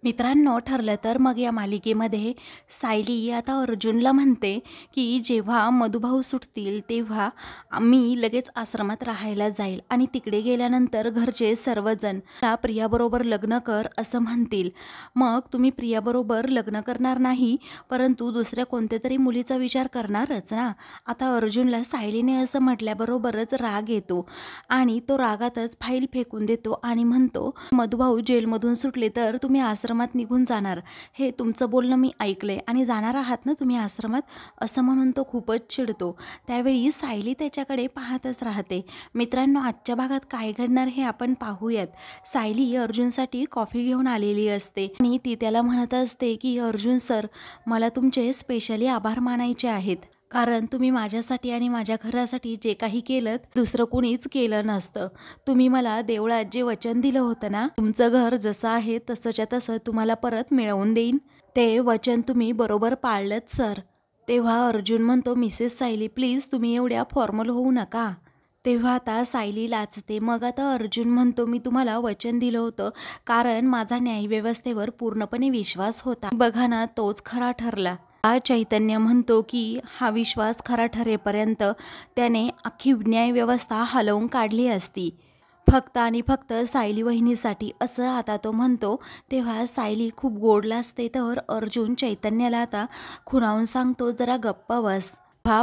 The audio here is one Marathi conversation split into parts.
मित्रांनो, ठरलं तर मग या मालिकेमध्ये सायली आता अर्जुनला म्हणते की जेव्हा मधुभाऊ सुटतील तेव्हा मी लगेच आश्रमात राहायला जाईल आणि तिकडे गेल्यानंतर घरचे सर्वजण "ना, प्रियाबरोबर लग्न कर" असं म्हणतील. मग तुम्ही प्रियाबरोबर लग्न करणार नाही, परंतु दुसऱ्या कोणत्या तरी मुलीचा विचार करणारच ना. आता अर्जुनला सायलीने असं म्हटल्याबरोबरच राग येतो आणि तो रागातच फाईल फेकून देतो आणि म्हणतो, "मधुभाऊ जेलमधून सुटले तर तुम्ही आश्रमात निघून जाणार, हे तुमचं बोलणं मी ऐकलंय आणि जाणार आहात ना तुम्ही आश्रमात?" असं म्हणून तो खूपच चिडतो. त्यावेळी सायली त्याच्याकडे पाहतच राहते. मित्रांनो, आजच्या भागात काय घडणार हे आपण पाहूयात. सायली अर्जुनसाठी कॉफी घेऊन आलेली असते आणि ती त्याला म्हणत असते की "अर्जुन सर, मला तुमचे स्पेशली आभार मानायचे आहेत, कारण तुम्ही माझ्यासाठी आणि माझ्या घरासाठी जे काही केलं दुसरं कुणीच केलं नसतं. तुम्ही मला देवळात जे वचन दिलं होतं ना, तुमचं घर जसं आहे तसंच्या तसं तुम्हाला परत मिळवून देईन, ते वचन तुम्ही बरोबर पाळलंत सर." तेव्हा अर्जुन म्हणतो, "मिसेस सायली, प्लीज तुम्ही एवढ्या फॉर्मल होऊ नका." तेव्हा आता सायली लाजते. मग आता अर्जुन म्हणतो, "मी तुम्हाला वचन दिलं होतं कारण माझा न्यायव्यवस्थेवर पूर्णपणे विश्वास होता. बघा ना, तोच खरा ठरला." चैतन्य म्हणतो की हा विश्वास खरा ठरेपर्यंत त्याने अख्खी न्यायव्यवस्था हलवून काढली असती, फक्त आणि फक्त सायली वहिनीसाठी, असं आता तो म्हणतो. तेव्हा सायली खूप गोड लाजते. तर अर्जुन चैतन्याला आता खुणावून सांगतो, "जरा गप्प बस."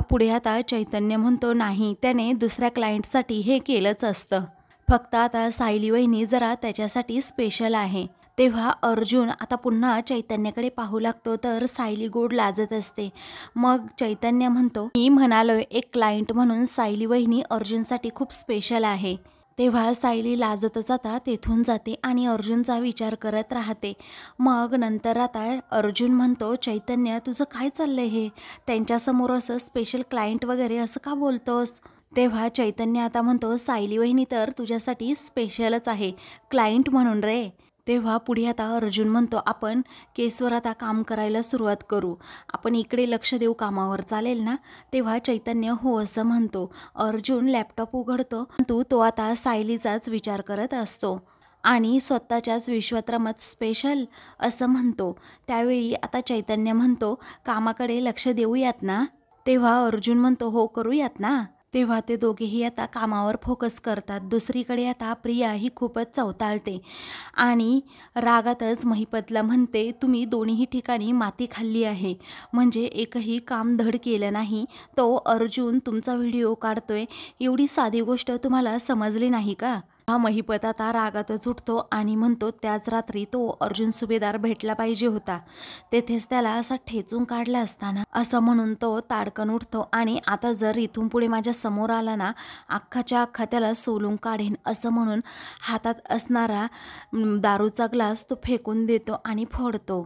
पुढे आता चैतन्य म्हणतो, "नाही, त्याने दुसऱ्या क्लायंटसाठी हे केलंच असतं. फक्त आता सायली वहिनी जरा त्याच्यासाठी स्पेशल आहे." तेव्हा अर्जुन आता पुन्हा चैतन्याकडे पाहू लागतो. तर सायली गोड लाजत असते. मग चैतन्य म्हणतो, "मी म्हणालोय एक क्लायंट म्हणून सायली वहिनी अर्जुनसाठी खूप स्पेशल आहे." तेव्हा सायली लाजतच आता तेथून जाते आणि अर्जुनचा विचार करत राहते. मग नंतर आता अर्जुन म्हणतो, "चैतन्य, तुझं काय चाललंय हे? त्यांच्यासमोर असं स्पेशल क्लायंट वगैरे असं का बोलतोस?" तेव्हा चैतन्य आता म्हणतो, "सायली वहिनी तर तुझ्यासाठी स्पेशलच आहे, क्लायंट म्हणून रे." तेव्हा पुढे आता अर्जुन म्हणतो, "आपण केसवर आता काम करायला सुरुवात करू. आपण इकडे लक्ष देऊ कामावर, चालेल ना?" तेव्हा चैतन्य हो असं म्हणतो. अर्जुन लॅपटॉप उघडतो, परंतु तो आता सायलीचाच विचार करत असतो आणि स्वतःच्याच विश्वात रमत स्पेशल असं म्हणतो. त्यावेळी आता चैतन्य म्हणतो, "कामाकडे लक्ष देऊयात ना?" तेव्हा अर्जुन म्हणतो, "हो, करूयात ना." तेव्हा ते दोघेही आता कामावर फोकस करतात. दुसरीकडे आता प्रिया ही खूपच चवताळते आणि रागातच महिपतला म्हणते, "तुम्ही दोन्ही ठिकाणी माती खाल्ली आहे, म्हणजे एकही काम धड केलं नाही. तो अर्जुन तुमचा व्हिडिओ काढतोय, एवढी साधी गोष्ट तुम्हाला समजली नाही का?" हा महिपत आता रागातच उठतो आणि म्हणतो, "त्याच रात्री तो अर्जुन सुभेदार भेटला पाहिजे होता, तेथेच त्याला असा ठेचून काढला असताना." असं म्हणून तो ताडकन उठतो आणि "आता जर इथून पुढे माझ्या समोर आला ना, अख्खाच्या अख्खा त्याला सोलून काढेन." असं म्हणून हातात असणारा दारूचा ग्लास तो फेकून देतो आणि फोडतो.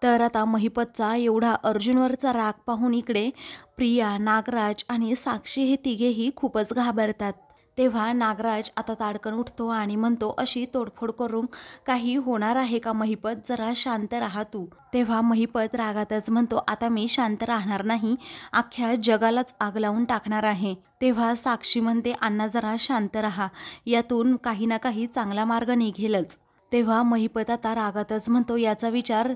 तर आता महिपतचा एवढा अर्जुनवरचा राग पाहून इकडे प्रिया, नागराज आणि साक्षी हे तिघेही खूपच घाबरतात. तेव्हा नागराज आता ताडकन उठतो आणि म्हणतो, "अशी तोडफोड करून काही होणार आहे का महिपत? जरा शांत राहा तू." तेव्हा महिपत रागातच म्हणतो, "आता मी शांत राहणार नाही, अख्ख्या जगालाच आग लावून टाकणार आहे." तेव्हा साक्षी म्हणते, "अण्णा, जरा शांत राहा, यातून काही ना काही चांगला मार्ग निघेलच." तेव्हा महिपत आता रागातच म्हणतो, "याचा विचार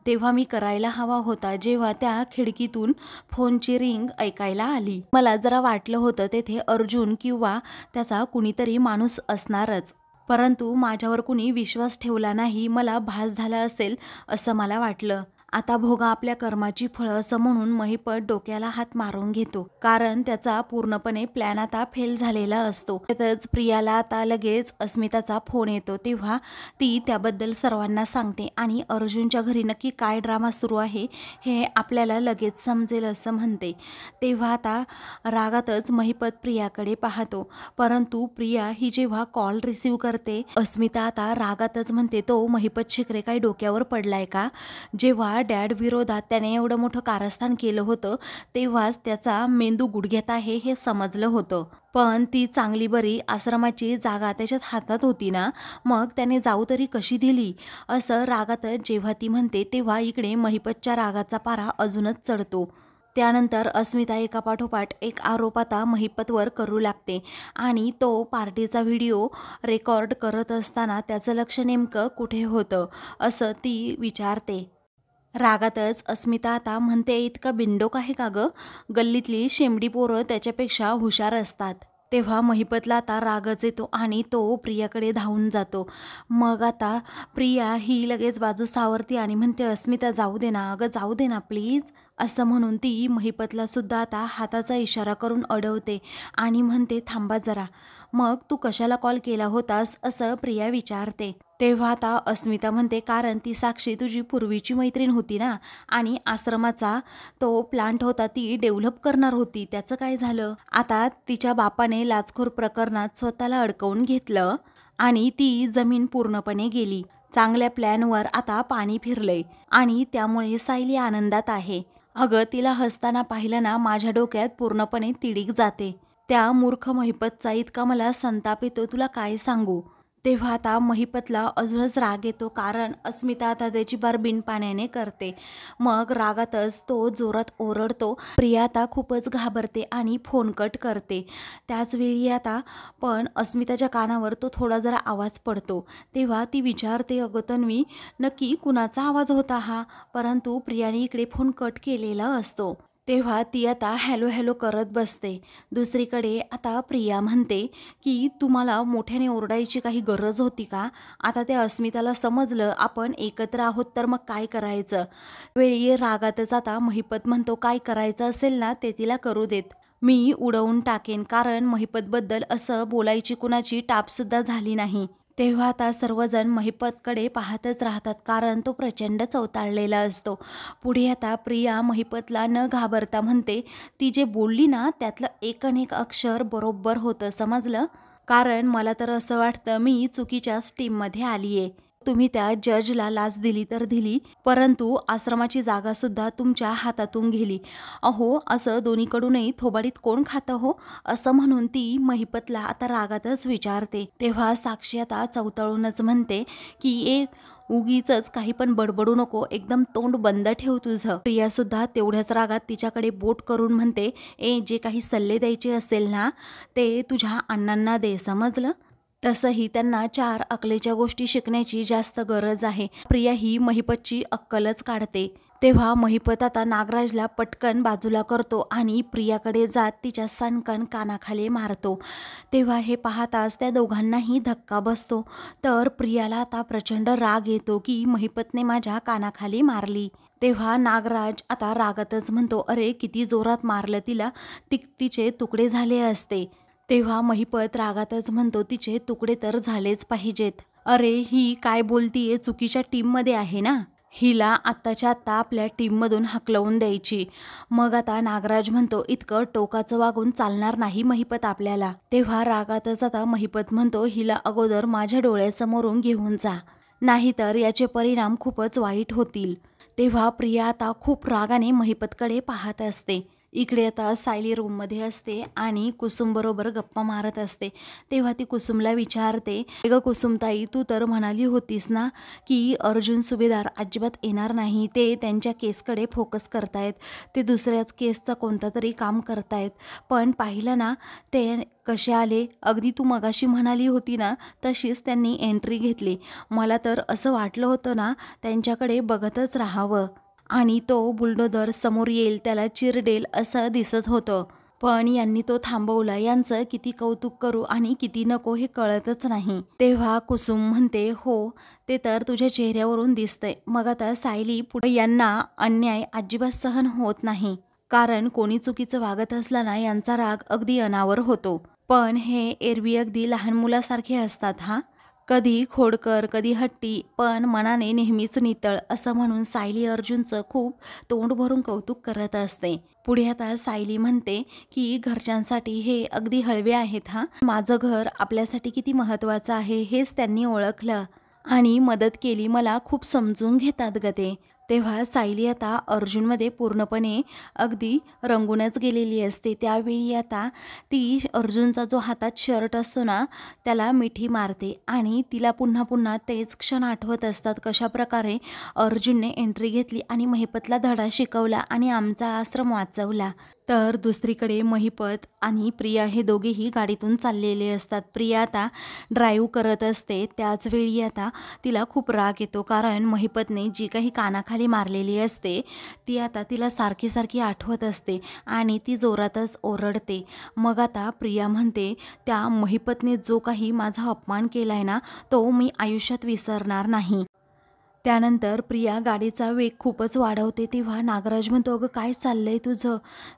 तेव्हा मी करायला हवा होता, जेव्हा त्या खिडकीतून फोनची रिंग ऐकायला आली. मला जरा वाटलं होतं तेथे अर्जुन किंवा त्याचा कुणीतरी माणूस असणारच, परंतु माझ्यावर कुणी विश्वास ठेवला नाही. मला भास झाला असेल असं मला वाटलं. आता भोगा आपल्या कर्माची फळं." असं म्हणून महिपत डोक्याला हात मारून घेतो, कारण त्याचा पूर्णपणे प्लॅन आता फेल झालेला असतो. त्यातच प्रियाला आता लगेच अस्मिताचा फोन येतो. तेव्हा ती त्याबद्दल सर्वांना सांगते आणि अर्जुनच्या घरी नक्की काय ड्रामा सुरू आहे हे आपल्याला लगेच समजेल असं म्हणते. तेव्हा आता रागातच महिपत प्रियाकडे पाहतो, परंतु प्रिया ही जेव्हा कॉल रिसीव करते, अस्मिता आता रागातच म्हणते, "तो महिपत शिकरे काही डोक्यावर पडलाय का? जेव्हा डॅड विरोधात त्याने एवढं मोठं कारस्थान केलं होतं, तेव्हाच त्याचा मेंदू गुडघ्यात आहे हे समजलं होतं. पण ती चांगली बरी आश्रमाची जागा त्याच्यात हातात होती ना, मग त्याने जाऊ तरी कशी दिली?" असं रागातच जेव्हा ती म्हणते, तेव्हा इकडे महिपतच्या रागाचा पारा अजूनच चढतो. त्यानंतर अस्मिता एकापाठोपाठ एक आरोप आता महिपतवर करू लागते आणि तो पार्टीचा व्हिडिओ रेकॉर्ड करत असताना त्याचं लक्ष नेमकं कुठे होतं असं ती विचारते. रागातच अस्मिता आता म्हणते, इतका बिंडोक आहे का गं? गल्लीतली शेंबडी पोरं त्याच्यापेक्षा हुशार असतात. तेव्हा महिपतला आता रागच येतो आणि तो प्रियाकडे धावून जातो. मग आता प्रिया ही लगेच बाजू सावरते आणि म्हणते, अस्मिता जाऊ दे ना अगं, जाऊ दे ना प्लीज. असं म्हणून ती महिपतला सुद्धा आता हाताचा इशारा करून अडवते आणि म्हणते, थांबा जरा. मग तू कशाला कॉल केला होतास असं प्रिया विचारते. तेव्हा आता अस्मिता म्हणते, कारण ती साक्षी तुझी पूर्वीची मैत्रीण होती ना, आणि आश्रमाचा तो प्लांट होता ती डेव्हलप करणार होती, त्याचं काय झालं? आता तिच्या बापाने लाचखोर प्रकरणात स्वतःला अडकवून घेतलं आणि ती जमीन पूर्णपणे गेली. चांगल्या प्लॅनवर आता पाणी फिरलंय आणि त्यामुळे सायली आनंदात आहे. अगं, तिला हसताना पाहिलं ना, माझ्या डोक्यात पूर्णपणे तिडीक जाते. त्या मूर्ख महिपतचा इतका मला संताप येतो, तुला काय सांगू. तेव्हा आता महिपतला अजूनच राग येतो, कारण अस्मिता आता त्याची बार बिनपाण्याने करते. मग रागातच तो जोरात ओरडतो. प्रिया आता खूपच घाबरते आणि फोन कट करते. त्याचवेळी आता पण अस्मिताच्या कानावर तो थोडा जरा आवाज पडतो. तेव्हा ती विचारते, अगं तन्वी, नक्की कुणाचा आवाज होता हा? परंतु प्रियाने इकडे फोन कट केलेला असतो. तेव्हा ती आता हॅलो हॅलो करत बसते. दुसरीकडे आता प्रिया म्हणते की तुम्हाला मोठ्याने ओरडायची काही गरज होती का? आता त्या अस्मिताला समजलं आपण एकत्र आहोत तर मग काय करायचं? वेळी रागातच आता महिपत म्हणतो, काय करायचं असेल ना ते तिला करू देत, मी उडवून टाकेन, कारण महिपतबद्दल असं बोलायची कुणाची टापसुद्धा झाली नाही. तेव्हा आता सर्वजण महिपतकडे पाहतच राहतात, कारण तो प्रचंड चवताळलेला असतो. पुढे आता प्रिया महिपतला न घाबरता म्हणते, ती जे बोलली ना त्यातलं एकनेक अक्षर बरोबर होतं, समजलं? कारण मला तर असं वाटतं मी चुकीच्याच टीममध्ये आली आहे. तुम्ही त्या जजला लाच दिली तर दिली, परंतु आश्रमाची जागासुद्धा तुमच्या हातातून गेली. अहो, असं दोन्हीकडूनही थोबाडीत कोण खातं हो? असं म्हणून ती महिपतला आता रागातच विचारते. तेव्हा साक्षी आता चवताळूनच म्हणते की उगीच काही पण बडबडू नको, एकदम तोंड बंद ठेव तुझं. प्रियासुद्धा तेवढ्याच रागात तिच्याकडे बोट करून म्हणते, जे काही सल्ले द्यायचे असेल ना ते तुझ्या अण्णांना दे, समजलं? तसंही त्यांना 4 अकलेच्या गोष्टी शिकण्याची जास्त गरज आहे. प्रिया ही महिपतची अक्कलच काढते. तेव्हा महिपत आता नागराजला पटकन बाजूला करतो आणि प्रियाकडे जात तिच्या सणकण कानाखाली मारतो. तेव्हा हे पाहताच त्या दोघांनाही धक्का बसतो. तर प्रियाला आता प्रचंड राग येतो की महिपतने माझ्या कानाखाली मारली. तेव्हा नागराज आता रागातच म्हणतो, अरे किती जोरात मारलं तिला, तिचे तुकडे झाले असते. तेव्हा महिपत रागातच म्हणतो, तिचे तुकडे तर झालेच पाहिजेत. अरे ही काय बोलतीये, चुकीच्या टीममध्ये आहे ना, हिला आत्ताच्या आत्ता आपल्या टीममधून हकलवून द्यायची. मग आता नागराज म्हणतो, इतकं टोकाचं वागून चालणार नाही महिपत आपल्याला. तेव्हा रागातच आता महिपत म्हणतो, हिला अगोदर माझ्या डोळ्यासमोरून घेऊन जा, नाहीतर याचे परिणाम खूपच वाईट होतील. तेव्हा प्रिया आता खूप रागाने महिपतकडे पाहत असते. इकडे आता सायली रूममध्ये असते आणि कुसुमबरोबर गप्पा मारत असते. तेव्हा ती कुसुमला विचारते, ग कुसुमताई, तू तर म्हणाली होतीस ना की अर्जुन सुभेदार अजिबात येणार नाही, ते त्यांच्या केसकडे फोकस करतायत, ते दुसऱ्याच केसचा कोणता तरी काम करतायत, पण पाहिलं ना ते कसे आले, अगदी तू मगाशी म्हणाली होती ना तशीच त्यांनी एंट्री घेतली. मला तर असं वाटलं होतं ना त्यांच्याकडे बघतच राहावं आणि तो बुलडोझर समोर येईल त्याला चिरडेल असं दिसत होतं, पण यांनी तो थांबवला. यांचं किती कौतुक करू आणि किती नको हे कळतच नाही. तेव्हा कुसुम म्हणते, हो ते तर तुझ्या चेहऱ्यावरून दिसतंय. मग आता सायली पुढे, यांना अन्याय अजिबात सहन होत नाही, कारण कोणी चुकीचं वागत असला ना यांचा राग अगदी अनावर होतो, पण हे एरवी अगदी लहान मुलासारखे असतात. हा कधी खोडकर, कधी हट्टी, पण मनाने नेहमीच नितळ. असं म्हणून सायली अर्जुनचं खूप तोंड भरून कौतुक करत असते. पुढे आता सायली म्हणते की घरच्यांसाठी हे अगदी हळवे आहेत. माझं घर आपल्यासाठी किती महत्त्वाचं आहे हेच त्यांनी ओळखलं आणि मदत केली. मला खूप समजून घेतात ग ते, तेव्हा सायली आता अर्जुनमध्ये पूर्णपणे अगदी रंगूनच गेलेली असते. त्यावेळी आता ती अर्जुनचा जो हातात शर्ट असतो ना त्याला मिठी मारते आणि तिला पुन्हा पुन्हा तेच क्षण आठवत असतात. कशाप्रकारे अर्जुनने एंट्री घेतली आणि महिपतला धडा शिकवला आणि आमचा आश्रम वाचवला. तर दुसरीकडे महिपत आणि प्रिया हे दोघेही गाडीतून चाललेले असतात. प्रिया आता ड्राईव्ह करत असते. त्याचवेळी आता तिला खूप राग येतो, कारण महिपतने जी काही कानाखाली मारलेली असते ती आता तिला सारखी सारखी आठवत असते आणि ती जोरातच ओरडते. मग आता प्रिया म्हणते, त्या महिपतने जो काही माझा अपमान केला आहे ना तो मी आयुष्यात विसरणार नाही. त्यानंतर प्रिया गाडीचा वेग खूपच वाढवते. तेव्हा नागराज म्हणतो, अगं काय चाललंय तुझं?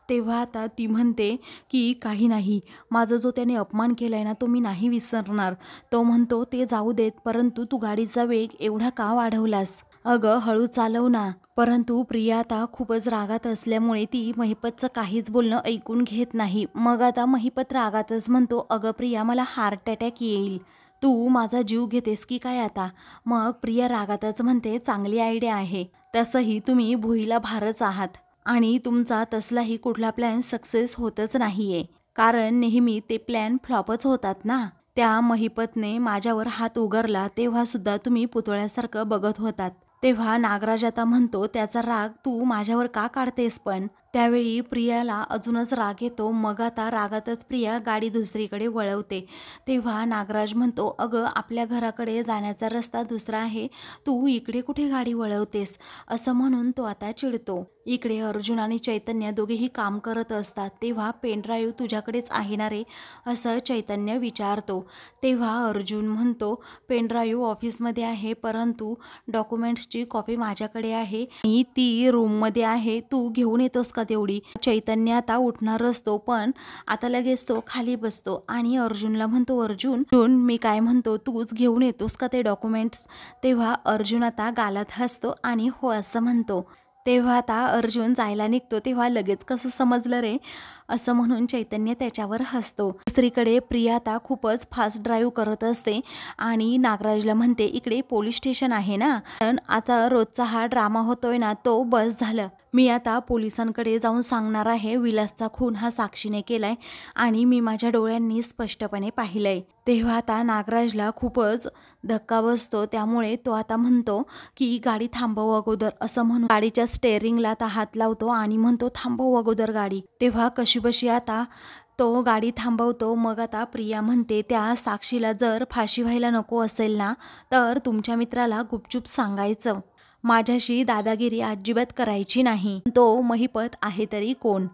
तेव्हा आता ती म्हणते की काही नाही, माझा जो त्याने अपमान केला आहे ना तो मी नाही विसरणार. तो म्हणतो ते जाऊ देत, परंतु तू गाडीचा वेग एवढा का वाढवलास? अगं हळू चालव ना. परंतु प्रिया आता खूपच रागात असल्यामुळे ती महिपतचं काहीच बोलणं ऐकून घेत नाही. मग आता महिपत रागातच म्हणतो, अगं प्रिया मला हार्ट अटॅक येईल, तू माझा जीव घेतेस की काय आता? मग प्रिया रागातच म्हणते, चांगली आयडिया आहे, तसंही तुम्ही भुईला भारच आहात आणि तुमचा तसलाही कुठला प्लॅन सक्सेस होतच नाहीये, कारण नेहमी ते प्लॅन फ्लॉपच होतात ना. त्या महिपतने माझ्यावर हात उगारला तेव्हा सुद्धा तुम्ही पुतळ्यासारखं बघत होतात. तेव्हा नागराज आता म्हणतो, त्याचा राग तू माझ्यावर का काढतेस पण? त्यावेळी प्रियाला अजूनच राग येतो. मग आता रागातच प्रिया गाडी दुसरीकडे वळवते. तेव्हा नागराज म्हणतो, अगं आपल्या घराकडे जाण्याचा रस्ता दुसरा आहे, तू इकडे कुठे गाडी वळवतेस? असं म्हणून तो आता चिडतो. इकडे अर्जुन आणि चैतन्य दोघेही काम करत असतात. तेव्हा पेनड्राईव्ह तुझ्याकडेच आहे ना रे, असं चैतन्य विचारतो. तेव्हा अर्जुन म्हणतो, पेनड्राईव्ह ऑफिसमध्ये आहे, परंतु डॉक्युमेंट्सची कॉपी माझ्याकडे आहे आणि ती रूममध्ये आहे, तू घेऊन येतोस का तेवढी? चैतन्य आता उठणार असतो, पण आता लगेच तो खाली बसतो आणि अर्जुनला म्हणतो, अर्जुन मी काय म्हणतो, तूच घेऊन येतोस का ते डॉक्युमेंट्स? तेव्हा अर्जुन आता गालात हसतो आणि हो असं म्हणतो. तेव्हा आता अर्जुन जायला निघतो. तेव्हा लगेच कसं समजलं रे, असं म्हणून चैतन्य त्याच्यावर हसतो. दुसरीकडे प्रिया आता खूपच फास्ट ड्राईव्ह करत असते आणि नागराजला म्हणते, इकडे पोलीस स्टेशन आहे ना, पण आता रोजचा हा ड्रामा होतोय ना तो बस झालं. मी आता पोलिसांकडे जाऊन सांगणार आहे, विलासचा खून हा साक्षीने केलाय आणि मी माझ्या डोळ्यांनी स्पष्टपणे पाहिलंय. तेव्हा आता नागराजला खूपच धक्का बसतो. त्यामुळे तो आता म्हणतो की गाडी थांबव अगोदर, असं म्हणून गाडीच्या स्टेअरिंगला आता हात लावतो आणि म्हणतो, थांबव अगोदर गाडी. तेव्हा कशीबशी आता तो गाडी थांबवतो. मग आता प्रिया म्हणते, त्या साक्षीला जर फाशी व्हायला नको असेल ना तर तुमच्या मित्राला गुपचूप सांगायचं, माझ्याशी दादागिरी अजिबात करायची नाही. तो महिपत आहे तरी कोण?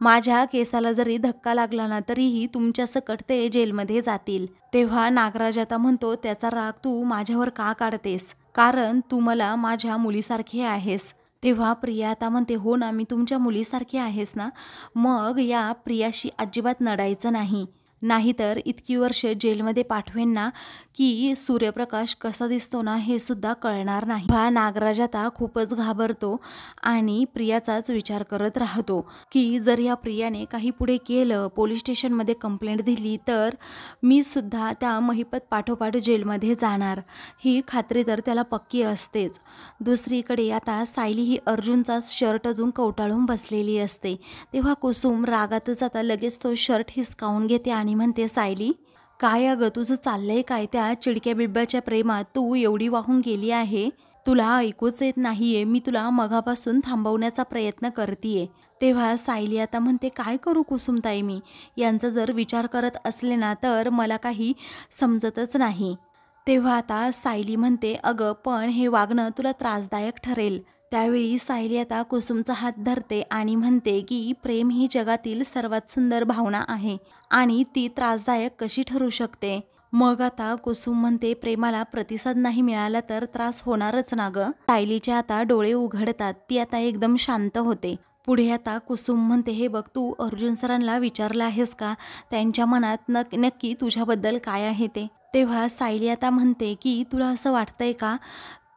माझ्या केसाला जरी धक्का लागला ना तरीही तुमच्या सकट ते जेलमध्ये जातील. तेव्हा नागराज आता म्हणतो, त्याचा राग तू माझ्यावर का काढतेस? कारण तू मला माझ्या मुलीसारखी आहेस. तेव्हा प्रिया आता म्हणते, हो ना, मी तुमच्या मुलीसारखी आहेस ना, मग या प्रियाशी अजिबात नडायचं नाही, नाहीतर इतकी वर्ष जेलमध्ये पाठवेन ना की सूर्यप्रकाश कसा दिसतो ना हे सुद्धा कळणार नाही. हा नागराज आता खूपच घाबरतो आणि प्रियाचाच विचार करत राहतो की जर या प्रियाने काही पुढे केलं, पोलीस स्टेशनमध्ये कंप्लेंट दिली तर मी सुद्धा त्या महिपत पाठोपाठ जेलमध्ये जाणार, ही खात्री तर त्याला पक्की असतेच. दुसरीकडे आता सायली ही अर्जुनचा शर्ट अजून कवटाळून बसलेली असते. तेव्हा कुसुम रागातच आता लगेच तो शर्ट हिसकावून घेते आणि म्हणते, सायली काय अगं तुझं चाललंय काय? त्या चिडक्या बिब्याच्या प्रेमात तू एवढी वाहून गेली आहे, तुला ऐकूच येत नाहीये, मी तुला मगापासून थांबवण्याचा प्रयत्न करतीये. तेव्हा सायली आता म्हणते, काय करू कुसुमताई, मी यांचा जर विचार करत असले ना तर मला काही समजतच नाही. तेव्हा आता सायली म्हणते, अगं पण हे वागणं तुला त्रासदायक ठरेल. त्यावेळी सायली आता कुसुमचा हात धरते आणि म्हणते की प्रेम ही जगातील सर्वात सुंदर भावना आहे आणि ती त्रासदायक कशी ठरू शकते? मग आता कुसुम म्हणते, प्रेमाला प्रतिसाद नाही मिळाला तर त्रास होणारच ना गं. सायलीचे आता डोळे उघडतात. ती आता एकदम शांत होते. पुढे आता कुसुम म्हणते, हे बघ, तू अर्जुन सरांना विचारलं आहेस का त्यांच्या मनात नक्की तुझ्याबद्दल काय आहे ते? तेव्हा सायली आता म्हणते की तुला असं वाटतंय का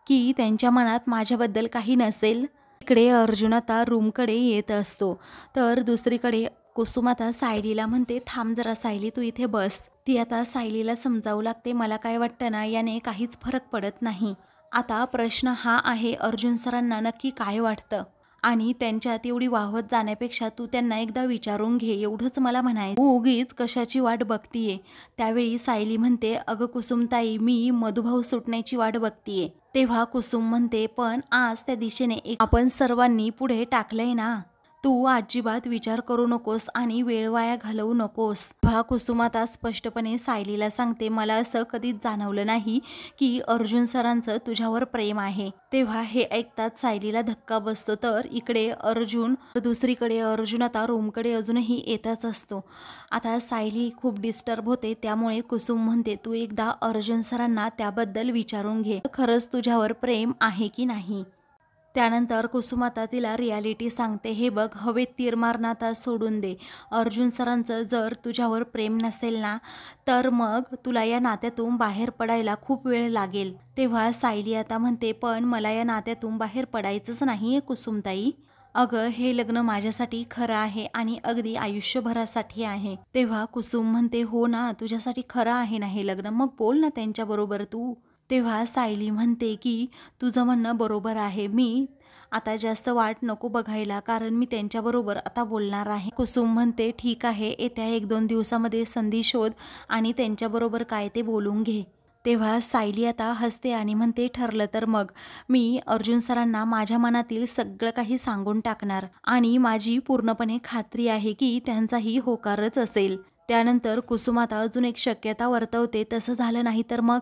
की त्यांच्या मनात माझ्याबद्दल काही नसेल? इकडे अर्जुन आता रूमकडे येत असतो. तर दुसरीकडे कुसुम आता सायलीला म्हणते, थांब जरा सायली, तू इथे बस. ती आता सायलीला समजावू लागते, मला काय वाटतं ना, याने काहीच फरक पडत नाही आता प्रश्न हा आहे, अर्जुन सरांना नक्की काय वाटतं आणि त्यांच्यात एवढी वाहवत जाण्यापेक्षा तू त्यांना एकदा विचारून घे, एवढंच मला म्हणायचं. तू उगीच कशाची वाट बघतीये. त्यावेळी सायली म्हणते, अगं कुसुमताई, मी मधुभाऊ सुटण्याची वाट बघतीये. तेव्हा कुसुम म्हणते, पण आज त्या दिशेने आपण सर्वांनी पुढे टाकलंय ना. तू अजिबात विचार करू नकोस आणि वेळ वाया घालवू नकोस. तेव्हा कुसुम आता स्पष्टपणे सायलीला सांगते, मला असं कधीच जाणवलं नाही की अर्जुन सरांचं तुझ्यावर प्रेम आहे. तेव्हा हे ऐकताच सायलीला धक्का बसतो. तर इकडे अर्जुन, दुसरीकडे अर्जुन आता रूमकडे अजूनही येतच असतो. आता सायली खूप डिस्टर्ब होते. त्यामुळे कुसुम म्हणते, तू एकदा अर्जुन सरांना त्याबद्दल विचारून घे, खरंच तुझ्यावर प्रेम आहे की नाही. त्यानंतर कुसुम आता तिला रियालिटी सांगते, हे बघ, हवेत तीर मारणं आता सोडून दे. अर्जुन सरांचं जर तुझ्यावर प्रेम नसेल ना, तर मग तुला या नात्यातून बाहेर पडायला खूप वेळ लागेल. तेव्हा सायली आता म्हणते, पण मला या नात्यातून बाहेर पडायचंच नाहीये कुसुमताई. अगं, हे लग्न माझ्यासाठी खरं आहे आणि अगदी आयुष्यभरासाठी आहे. तेव्हा कुसुम म्हणते, हो ना, तुझ्यासाठी खरं आहे ना हे लग्न, मग बोल ना त्यांच्याबरोबर तू. तेव्हा सायली म्हणते की तुझं म्हणणं बरोबर आहे, मी आता जास्त वाट नको बघायला, कारण मी त्यांच्याबरोबर आता बोलणार आहे. कुसुम म्हणते, ठीक आहे, येत्या 1-2 दिवसामध्ये संधी शोध आणि त्यांच्याबरोबर काय ते बोलून घे. तेव्हा सायली आता हसते आणि म्हणते, ठरलं तर मग मी अर्जुन सरांना माझ्या मनातील सगळं काही सांगून टाकणार आणि माझी पूर्णपणे खात्री आहे की त्यांचाही होकारच असेल. त्यानंतर कुसुम आता अजून एक शक्यता वर्तवते, तसं झालं नाही तर मग.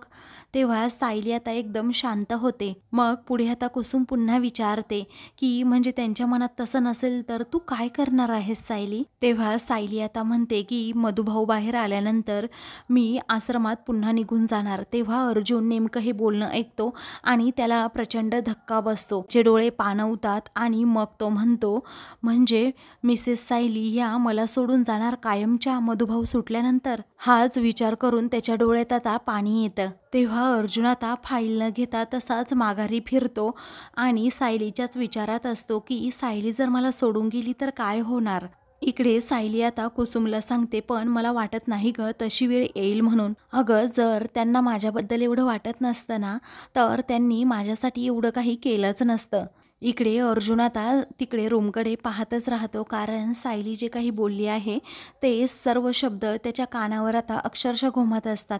तेव्हा सायली आता एकदम शांत होते. मग पुढे आता कुसुम पुन्हा विचारते की म्हणजे त्यांच्या मनात तसं नसेल तर तू काय करणार आहेस सायली. तेव्हा सायली आता म्हणते की मधुभाऊ बाहेर आल्यानंतर मी आश्रमात पुन्हा निघून जाणार. तेव्हा अर्जुन नेमकं हे बोलणं ऐकतो आणि त्याला प्रचंड धक्का बसतो. चे डोळे पाणवतात आणि मग तो म्हणतो, म्हणजे मिसेस सायली या मला सोडून जाणार कायमच्या मधुभाऊ सुटल्यानंतर. हाच विचार करून त्याच्या डोळ्यात आता पाणी येतं. तेव्हा अर्जुन आता फाईल न घेता तसाच माघारी फिरतो आणि सायलीच्याच विचारात असतो की सायली जर मला सोडून गेली तर काय होणार. इकडे सायली आता कुसुमला सांगते, पण मला वाटत नाही ग तशी वेळ येईल म्हणून. अगं, जर त्यांना माझ्याबद्दल एवढं वाटत नसतं ना, तर त्यांनी माझ्यासाठी एवढं काही केलंच नसतं. इकडे अर्जुन आता तिकडे रूमकडे पाहतच राहतो, कारण सायली जे काही बोलली आहे ते सर्व शब्द त्याच्या कानावर आता अक्षरशः घुमत असतात.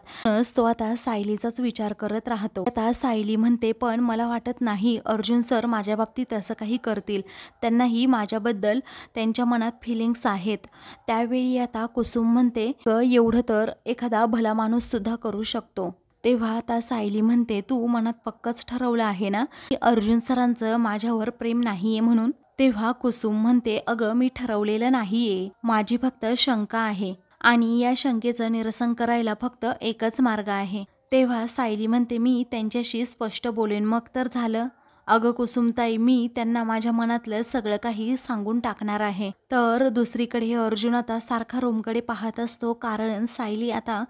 तो आता सायलीचाच विचार करत राहतो. आता सायली म्हणते, पण मला वाटत नाही अर्जुन सर माझ्या बाबतीत असं काही करतील. त्यांनाही माझ्याबद्दल त्यांच्या मनात फिलिंग्स आहेत. त्यावेळी आता कुसुम म्हणते, एवढं तर एखादा भला माणूस सुद्धा करू शकतो. तेव्हा आता सायली म्हणते, तू मनात पक्कच ठरवलं आहे ना की अर्जुन सरांचं माझ्यावर प्रेम नाहीये म्हणून. तेव्हा कुसुम म्हणते, अगं, मी ठरवलेलं नाहीये, माझी फक्त शंका आहे आणि या शंकेचं निरसन करायला फक्त एकच मार्ग आहे. तेव्हा सायली म्हणते, मी त्यांच्याशी स्पष्ट बोलेन, मग तर झालं. अगं कुसुमताई, मी त्यांना माझ्या मनातलं सगळं काही सांगून टाकणार आहे. तर दुसरीकडे अर्जुन आता सारखा रूमकडे पाहत असतो, कारण सायली आता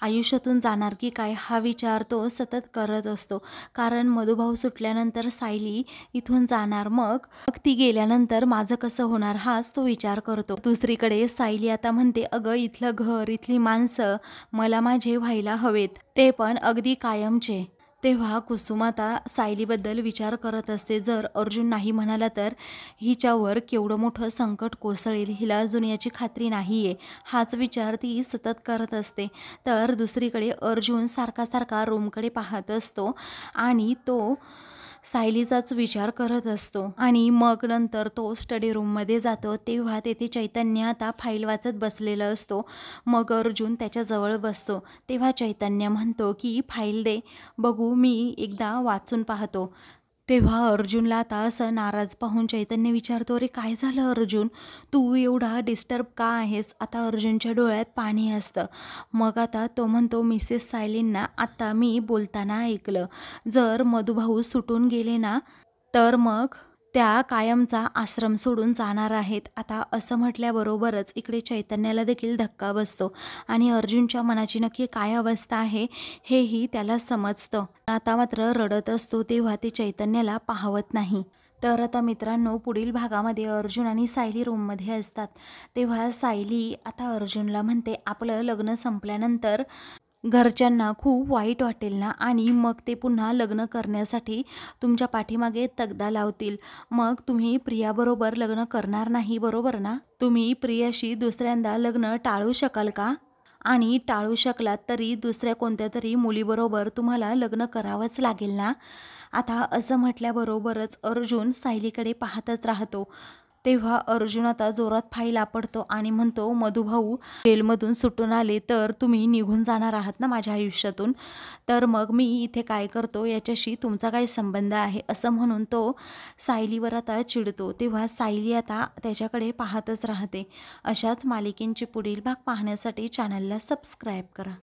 आयुष्यातून जाणार की काय हा विचार तो सतत करत असतो. कारण मधुभाऊ सुटल्यानंतर सायली इथून जाणार, मग ती गेल्यानंतर माझं कसं होणार हाच तो विचार करतो. दुसरीकडे सायली आता म्हणते, अगं, इथलं घर, इथली माणसं मला माझे व्हायला हवेत, ते पण अगदी कायमचे. तेव्हा कुसुम आता सायलीबद्दल विचार करत असते, जर अर्जुन नाही म्हणाला तर हिच्यावर केवढं मोठं संकट कोसळेल, हिला अजून याची खात्री नाहीये. हाच विचार ती सतत करत असते. तर दुसरीकडे अर्जुन सारखा रूमकडे पाहत असतो आणि तो सायलीचाच विचार करत असतो. आणि मग नंतर तो स्टडी रूममध्ये जातो. तेव्हा तेथे चैतन्य आता फाईल वाचत बसलेलं असतो. मग अर्जुन त्याच्याजवळ बसतो. तेव्हा चैतन्य म्हणतो की फाईल दे, बघू, मी एकदा वाचून पाहतो. तेव्हा अर्जुनला आता असं नाराज पाहून चैतन्य विचारतो, अरे काय झालं अर्जुन, तू एवढा डिस्टर्ब का आहेस. आता अर्जुनच्या डोळ्यात पाणी असतं. मग आता तो म्हणतो, मिसेस सायलींना आता मी बोलताना ऐकलं, जर मधुभाऊ सुटून गेले ना तर मग त्या कायमचा आश्रम सोडून जाणार आहेत. आता असं म्हटल्याबरोबरच इकडे चैतन्याला देखील धक्का बसतो आणि अर्जुनच्या मनाची नक्की काय अवस्था आहे हेही त्याला समजतं. आता मात्र रडत असतो. तेव्हा ते चैतन्याला पाहवत नाही. तर आता मित्रांनो, पुढील भागामध्ये अर्जुन आणि सायली रूममध्ये असतात. तेव्हा सायली आता अर्जुनला म्हणते, आपलं लग्न संपल्यानंतर घरच्यांना खूप वाईट वाटेल ना आणि मग ते पुन्हा लग्न करण्यासाठी तुमच्या पाठीमागे तगदा लावतील. मग तुम्ही प्रियाबरोबर लग्न करणार नाही, बरोबर ना? तुम्ही प्रियाशी दुसऱ्यांदा लग्न टाळू शकाल का? आणि टाळू शकलात तरी दुसऱ्या कोणत्यातरी मुलीबरोबर तुम्हाला लग्न करावंच लागेल ना? आता असं म्हटल्याबरोबरच अर्जुन सायलीकडे पाहतच राहतो. तेव्हा अर्जुन आता जोरात फाईला पडतो आणि म्हणतो, मधुभाऊ जेलमधून सुटून आले तर तुम्ही निघून जाणार आहात ना माझ्या आयुष्यातून, तर मग मी इथे काय करतो याच्याशी तुमचा काय संबंध आहे, असं म्हणून तो सायलीवर आता चिडतो. तेव्हा सायली आता त्याच्याकडे पाहतच राहते. अशाच मालिकेंची पुढील भाग पाहण्यासाठी चॅनलला सबस्क्राईब करा.